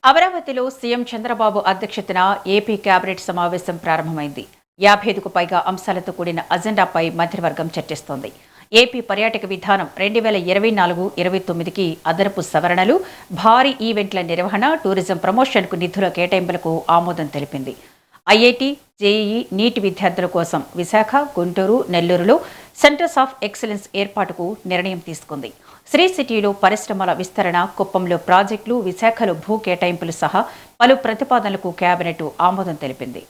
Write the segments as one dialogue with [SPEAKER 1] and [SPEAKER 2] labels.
[SPEAKER 1] అమరావతిలో సీఎం చంద్రబాబు అధ్యక్షతన AP cabinet సమావేశం ప్రారంభమైంది. 55కు పైగా అంశాలతో కూడిన అజెండాపై మంత్రివర్గం చర్చిస్తోంది. ఏపీ పర్యాటక విధానం 2024-29కి అదనపు సవరణలు, భారీ ఈవెంట్ల నిర్వహణ, టూరిజం ప్రమోషన్కు నిధుల కేటాయింపులకు ఆమోదం తెలిపింది. ఐఐటీ, జేఈఈ, నీట్ విద్యార్థుల కోసం విశాఖ, గుంటూరు, నెల్లూరులో సెంటర్స్ ఆఫ్ ఎక్సలెన్స్ ఏర్పాటుకు నిర్ణయం తీసుకుంది. శ్రీ సిటీలో పరిశ్రమల విస్తరణ, కుప్పంలో ప్రాజెక్టులు, విశాఖలో భూ కేటాయింపులు సహా పలు ప్రతిపాదనలకు కేబినెట్ ఆమోదం తెలిపింది.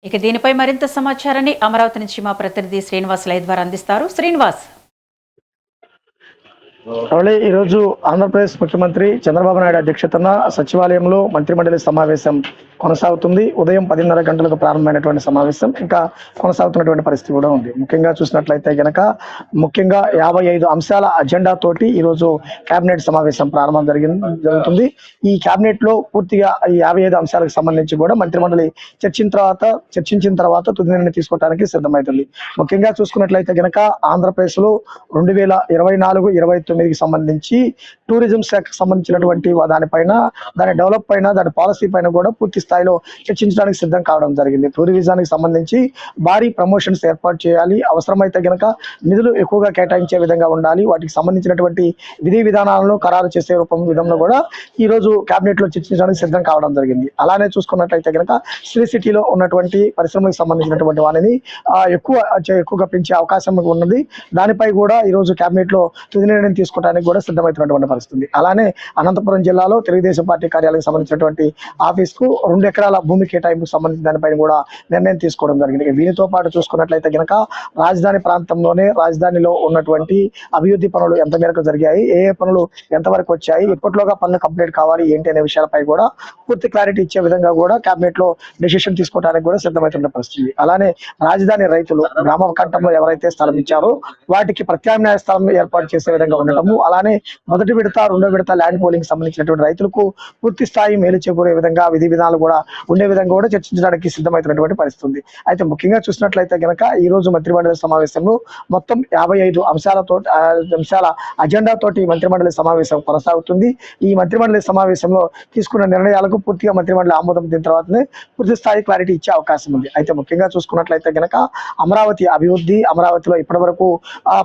[SPEAKER 1] ఇక దీనిపై మరింత సమాచారాన్ని అమరావతి నుంచి మా ప్రతినిధి శ్రీనివాస్ లైవ్ ద్వారా అందిస్తారు. శ్రీనివాస్.
[SPEAKER 2] ఈరోజు ఆంధ్రప్రదేశ్ ముఖ్యమంత్రి చంద్రబాబు నాయుడు అధ్యక్షతన సచివాలయంలో మంత్రిమండలి సమావేశం కొనసాగుతుంది. ఉదయం 10:30 గంటలకు ప్రారంభమైనటువంటి సమావేశం ఇంకా కొనసాగుతున్నటువంటి పరిస్థితి కూడా ఉంది. ముఖ్యంగా చూసినట్లయితే గనక ముఖ్యంగా 55 అంశాల అజెండా తోటి ఈరోజు కేబినెట్ సమావేశం ప్రారంభం జరుగుతుంది. ఈ కేబినెట్ లో పూర్తిగా ఈ 55 అంశాలకు సంబంధించి కూడా మంత్రిమండలి చర్చించిన తర్వాత తుది నిర్ణయం తీసుకోవడానికి సిద్ధమవుతుంది. ముఖ్యంగా చూసుకున్నట్లయితే గనక ఆంధ్రప్రదేశ్ లో 2024-29కి సంబంధించి టూరిజం శాఖకు సంబంధించినటువంటి దానిపైన, దాని డెవలప్ పైన, దాని పాలసీ పైన కూడా పూర్తి స్థాయిలో చర్చించడానికి సిద్ధం కావడం జరిగింది. టూరిజానికి సంబంధించి భారీ ప్రమోషన్స్ ఏర్పాటు చేయాలి, అవసరమైతే గనక నిధులు ఎక్కువగా కేటాయించే విధంగా ఉండాలి, వాటికి సంబంధించినటువంటి విధి విధానాలను ఖరారు చేసే విధంలో కూడా ఈ రోజు కేబినెట్ లో చర్చించడానికి సిద్ధం కావడం జరిగింది. అలానే చూసుకున్నట్లయితే గనక శ్రీ సిటీలో ఉన్నటువంటి పరిశ్రమలకు సంబంధించినటువంటి వాటిని ఎక్కువగా పెంచే అవకాశం ఉన్నది. దానిపై కూడా ఈ రోజు కేబినెట్ లో తుది నిర్ణయం తీసుకోవడానికి కూడా సిద్ధమవుతున్నటువంటి పరిస్థితి. అలానే అనంతపురం జిల్లాలో తెలుగుదేశం పార్టీ కార్యాలయానికి సంబంధించినటువంటి ఆఫీస్ కు 2 ఎకరాల భూమి కేటాయింపుకు సంబంధించిన దానిపైన కూడా నిర్ణయం తీసుకోవడం జరిగింది. దీనితో పాటు చూసుకున్నట్లయితే గనక రాజధాని ప్రాంతంలోనే రాజధానిలో ఉన్నటువంటి అభివృద్ధి పనులు ఎంత మేరకు జరిగాయి, ఏ పనులు ఎంతవరకు వచ్చాయి, ఎప్పటిలోగా పనులు కంప్లీట్ కావాలి ఏంటి అనే విషయాలపై కూడా పూర్తి క్లారిటీ ఇచ్చే విధంగా కూడా కేబినెట్ లో డెసిషన్ తీసుకోవడానికి కూడా సిద్ధమవుతున్న పరిస్థితి. అలానే రాజధాని రైతులు గ్రామ కంఠంలో ఎవరైతే స్థలం ఇచ్చారో వాటికి ప్రత్యామ్నాయ స్థలం ఏర్పాటు చేసే విధంగా ఉండటము, అలానే మొదటి విడత, రెండో విడత ల్యాండ్ పోలింగ్ సంబంధించినటువంటి రైతులకు పూర్తి స్థాయి మేలు చేకూరే విధంగా విధి విధానాలు కూడా ఉండే విధంగా కూడా చర్చించడానికి సిద్ధమవుతున్నటువంటి పరిస్థితి ఉంది. అయితే ముఖ్యంగా చూసినట్లయితే గనక ఈ రోజు మంత్రిమండలి సమావేశంలో మొత్తం 55 అంశాల అజెండా తోటి మంత్రిమండలి సమావేశం కొనసాగుతుంది. ఈ మంత్రిమండలి సమావేశంలో తీసుకున్న నిర్ణయాలకు పూర్తిగా మంత్రిమండలి ఆమోదం పొందిన తర్వాతనే పూర్తి స్థాయి క్లారిటీ ఇచ్చే అవకాశం ఉంది. అయితే ముఖ్యంగా చూసుకున్నట్లయితే గనక అమరావతి అభివృద్ధి, అమరావతిలో ఇప్పటి వరకు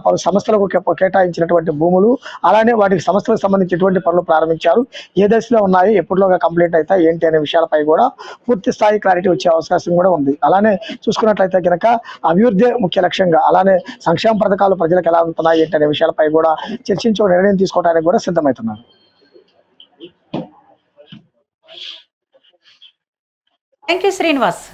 [SPEAKER 2] పలు సంస్థలకు కేటాయించినటువంటి భూములు, అలానే వాటికి సంస్థలకు సంబంధించినటువంటి పనులు ప్రారంభించారు, ఏ దశలో ఉన్నాయి, ఎప్పటిలోగా కంప్లీట్ అవుతాయి ఏంటి అనే విషయాలపై కూడా పూర్తి స్థాయి క్లారిటీ వచ్చే అవకాశం కూడా ఉంది. అలానే చూసుకున్నట్లయితే కనుక అభివృద్ధి ముఖ్య లక్ష్యంగా, అలానే సంక్షేమ పథకాలు ప్రజలకు ఎలా ఉంటున్నాయి ఏంటి అనే విషయాలపై కూడా చర్చించి నిర్ణయం తీసుకోవడానికి కూడా సిద్ధమవుతున్నారు.
[SPEAKER 1] Thank you Srinivas.